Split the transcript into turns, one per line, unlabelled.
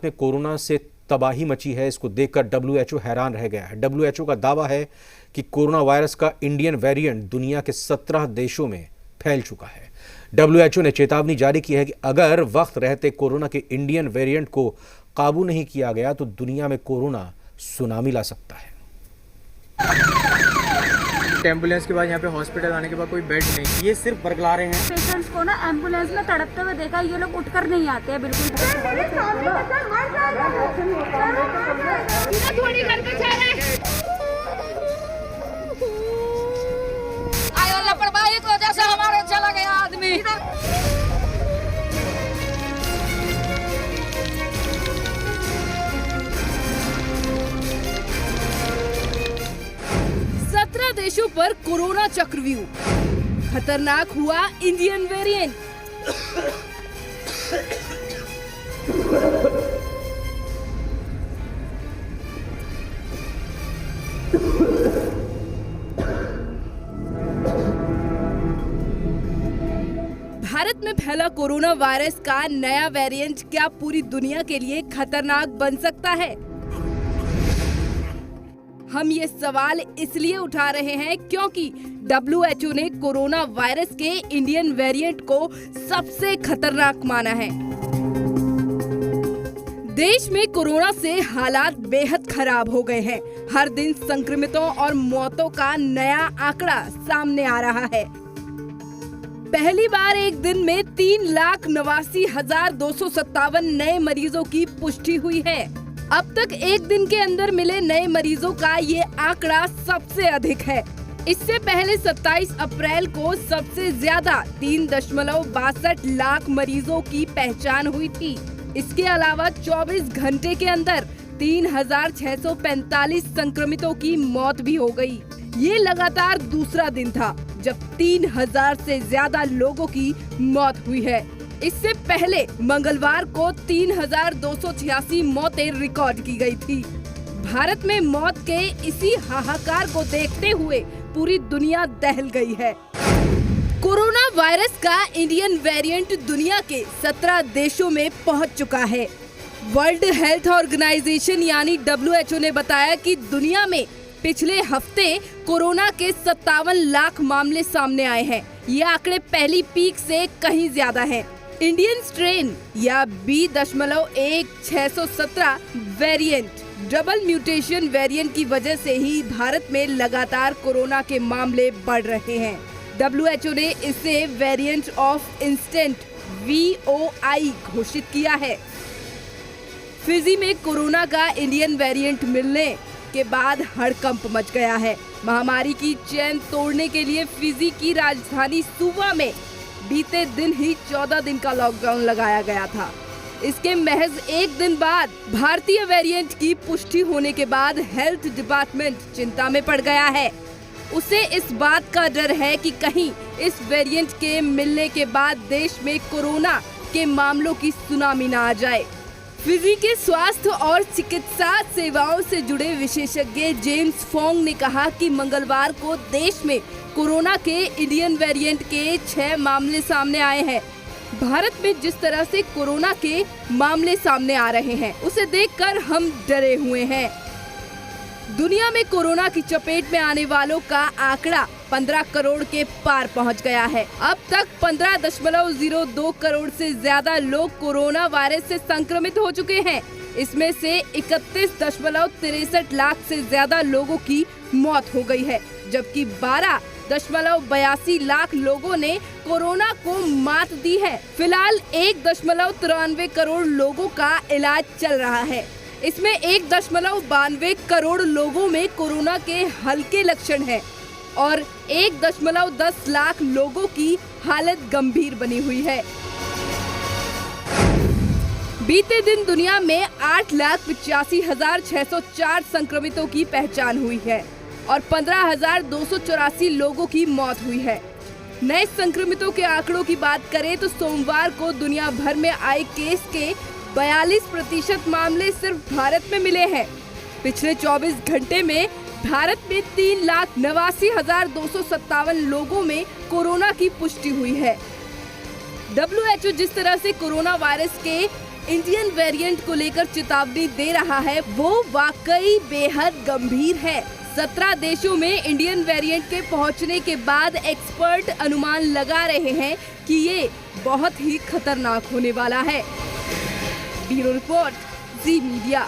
में कोरोना से तबाही मची है, इसको देखकर डब्ल्यूएचओ हैरान रह गया है। डब्ल्यूएचओ का दावा है कि कोरोना वायरस का इंडियन वेरिएंट दुनिया के 17 देशों में फैल चुका है। डब्ल्यूएचओ ने चेतावनी जारी की है कि अगर वक्त रहते कोरोना के इंडियन वेरिएंट को काबू नहीं किया गया तो दुनिया में कोरोना सुनामी ला सकता है।
एम्बुलेंस के बाद यहाँ पे हॉस्पिटल आने के बाद कोई बेड नहीं, ये सिर्फ बरगला रहे हैं।
पेशेंट्स को ना एम्बुलेंस में तड़पते हुए देखा, ये लोग उठकर नहीं आते हैं बिल्कुल। थोड़ी घर पे जा रहे हैं। लापरवाही की वजह से हमारे चला गया आदमी।
देशों पर कोरोना चक्रव्यूह, खतरनाक हुआ इंडियन वेरिएंट। भारत में फैला कोरोना वायरस का नया वेरिएंट क्या पूरी दुनिया के लिए खतरनाक बन सकता है? हम ये सवाल इसलिए उठा रहे हैं क्योंकि डब्ल्यूएचओ ने कोरोना वायरस के इंडियन वेरिएंट को सबसे खतरनाक माना है। देश में कोरोना से हालात बेहद खराब हो गए हैं। हर दिन संक्रमितों और मौतों का नया आंकड़ा सामने आ रहा है। पहली बार एक दिन में 3,89,257 नए मरीजों की पुष्टि हुई है। अब तक एक दिन के अंदर मिले नए मरीजों का ये आंकड़ा सबसे अधिक है। इससे पहले 27 अप्रैल को सबसे ज्यादा 3.62 लाख मरीजों की पहचान हुई थी। इसके अलावा 24 घंटे के अंदर 3,645 संक्रमितों की मौत भी हो गई। ये लगातार दूसरा दिन था जब 3,000 से ज्यादा लोगों की मौत हुई है। इससे पहले मंगलवार को 3,286 मौतें रिकॉर्ड की गई थी। भारत में मौत के इसी हाहाकार को देखते हुए पूरी दुनिया दहल गई है। कोरोना वायरस का इंडियन वेरिएंट दुनिया के 17 देशों में पहुंच चुका है। वर्ल्ड हेल्थ ऑर्गेनाइजेशन यानी डब्ल्यूएचओ ने बताया कि दुनिया में पिछले हफ्ते कोरोना के 57 लाख मामले सामने आए हैं। ये आंकड़े पहली पीक से कहीं ज्यादा हैं। इंडियन स्ट्रेन या B.1617 variant double mutation variant की वजह से ही भारत में लगातार कोरोना के मामले बढ़ रहे हैं। डब्ल्यूएचओ ने इसे वेरिएंट ऑफ इंस्टेंट VOI घोषित किया है। फिजी में कोरोना का इंडियन वेरिएंट मिलने के बाद हड़कंप मच गया है। महामारी की चेन तोड़ने के लिए फिजी की राजधानी सुवा में बीते दिन ही 14 दिन का लॉकडाउन लगाया गया था। इसके महज एक दिन बाद भारतीय वेरिएंट की पुष्टि होने के बाद हेल्थ डिपार्टमेंट चिंता में पड़ गया है। उसे इस बात का डर है कि कहीं इस वेरिएंट के मिलने के बाद देश में कोरोना के मामलों की सुनामी न आ जाए। फिजी के स्वास्थ्य और चिकित्सा सेवाओं से जुड़े विशेषज्ञ जेम्स फोंग ने कहा कि मंगलवार को देश में कोरोना के इंडियन वेरिएंट के 6 मामले सामने आए हैं। भारत में जिस तरह से कोरोना के मामले सामने आ रहे हैं उसे देखकर हम डरे हुए हैं। दुनिया में कोरोना की चपेट में आने वालों का आंकड़ा 15 करोड़ के पार पहुंच गया है। अब तक 15.02 करोड़ से ज्यादा लोग कोरोना वायरस से संक्रमित हो चुके हैं। इसमें से 31.63 लाख से ज्यादा लोगों की मौत हो गई है, जबकि 12.82 लाख लोगों ने कोरोना को मात दी है। फिलहाल 1.93 करोड़ लोगों का इलाज चल रहा है। इसमें 1.92 करोड़ लोगों में कोरोना के हल्के लक्षण हैं और 1.10 लाख लोगों की हालत गंभीर बनी हुई है। बीते दिन दुनिया में 8,85,604 संक्रमितों की पहचान हुई है और 15,284 लोगों की मौत हुई है। नए संक्रमितों के आंकड़ों की बात करें तो सोमवार को दुनिया भर में आए केस के 42% मामले सिर्फ भारत में मिले हैं। पिछले 24 घंटे में भारत में 3,89,257 लोगों में कोरोना की पुष्टि हुई है। डब्ल्यूएचओ जिस तरह से कोरोना वायरस के इंडियन वेरिएंट को लेकर चेतावनी दे रहा है वो वाकई बेहद गंभीर है। 17 देशों में इंडियन वेरिएंट के पहुंचने के बाद एक्सपर्ट अनुमान लगा रहे हैं कि ये बहुत ही खतरनाक होने वाला है। ब्यूरो रिपोर्ट, जी मीडिया।